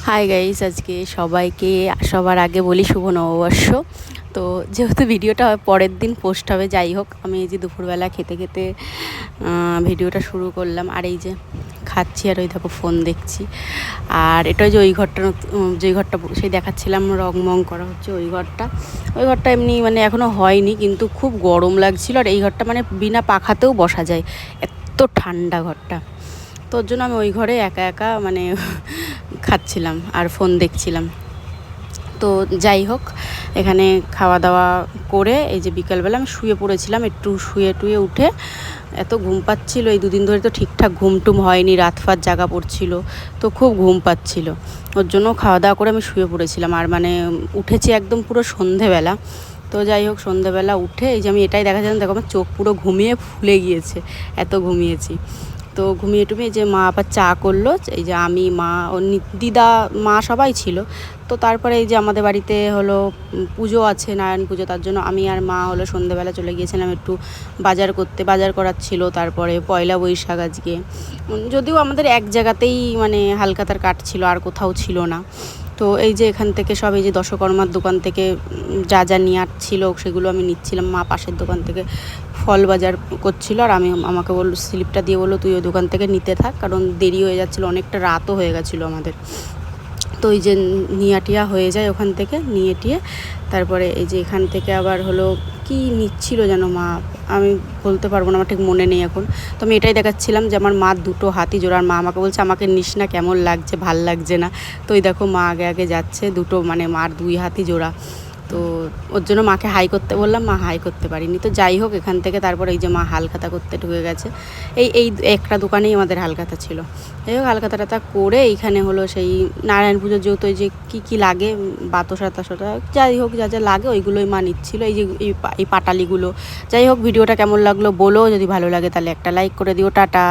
Hi guys, আজকে সবাইকে সবার আগে বলি শুভ নববর্ষ। তো যেহেতু ভিডিওটা পরের দিন পোস্ট হবে, যাই হোক আমি এই যে দুপুরবেলা খেতে খেতে ভিডিওটা শুরু করলাম। আর এই যে খাচ্ছি আর ওই দেখো ফোন দেখছি। আর এটা যে ওই ঘরটা যেই ঘরটা সেই দেখাচ্ছিলাম রংমং করা হচ্ছে ওই ঘরটা এমনি মানে এখনও হয়নি, কিন্তু খুব গরম লাগছিল। আর এই ঘরটা মানে বিনা পাখাতেও বসা যায়, এত ঠান্ডা ঘরটা। তো ওর জন্য আমি ওই ঘরে একা একা মানে খাচ্ছিলাম আর ফোন দেখছিলাম। তো যাই হোক, এখানে খাওয়া দাওয়া করে এই যে বিকালবেলা আমি শুয়ে পড়েছিলাম। একটু শুয়ে টুয়ে উঠে এত ঘুম পাচ্ছিল, এই দুদিন ধরে তো ঠিকঠাক ঘুমটুম হয়নি, রাত ফাত জাগা পড়ছিল, তো খুব ঘুম পাচ্ছিল। ওর জন্য খাওয়া দাওয়া করে আমি শুয়ে পড়েছিলাম। আর মানে উঠেছি একদম পুরো সন্ধেবেলা। তো যাই হোক, সন্ধেবেলা উঠে এই যে আমি এটাই দেখাচ্ছিলাম, দেখো আমার চোখ পুরো ঘুমিয়ে ফুলে গিয়েছে, এত ঘুমিয়েছি। তো ঘুমিয়ে টুমিয়ে যে মা আবার চা করলো, এই যে আমি, মা, ও দিদা, মা সবাই ছিল। তো তারপরে এই যে আমাদের বাড়িতে হলো পুজো আছে, নারায়ণ পুজো, তার জন্য আমি আর মা হলো সন্ধেবেলা চলে গিয়েছিলাম একটু বাজার করার ছিল। তারপরে পয়লা বৈশাখ আজকে, যদিও আমাদের এক জায়গাতেই মানে হালখাতার কাট ছিল, আর কোথাও ছিল না। তো এই যে এখান থেকে সব এই যে দশকর্মার দোকান থেকে যা যা নেওয়ার ছিল সেগুলো আমি নিচ্ছিলাম। মা পাশের দোকান থেকে ফল বাজার করছিল, আর আমাকে বললো, স্লিপটা দিয়ে বললো তুই ওই দোকান থেকে নিতে থাক, কারণ দেরি হয়ে যাচ্ছিলো, অনেকটা রাতও হয়ে গেছিলো আমাদের। তো এই যে নিয়ে হয়ে যায় ওখান থেকে নিয়ে টিয়ে, তারপরে এই যে এখান থেকে আবার হলো কি নিচ্ছিল যেন মা, আমি বলতে পারবো না, আমার ঠিক মনে নেই এখন। তো আমি এটাই দেখাচ্ছিলাম যে আমার মার দুটো হাতি জোড়া। আর মা আমাকে বলছে আমাকে নিস না, কেমন লাগছে, ভাল লাগছে না। তো ওই দেখো মা আগে আগে যাচ্ছে, দুটো মানে মার দুই হাতি জোড়া। তো ওর জন্য মাকে হাই করতে বললাম, মা হাই করতে পারিনি। তো যাই হোক, এখান থেকে তারপর এই যে মা হালখাতা করতে ঢুকে গেছে। এই একটা দোকানেই আমাদের হালখাতা ছিল। যাই হোক, হালখাতা টাতা করে এইখানে হলো সেই নারায়ণ পুজোর যেহেতু ওই যে কী লাগে বাতাসা টাতাসা, যাই হোক যা যা লাগে ওইগুলোই মা নিচ্ছিলো, এই যে এই পাটালিগুলো। যাই হোক, ভিডিওটা কেমন লাগলো বলো, যদি ভালো লাগে তাহলে একটা লাইক করে দিও। টাটা।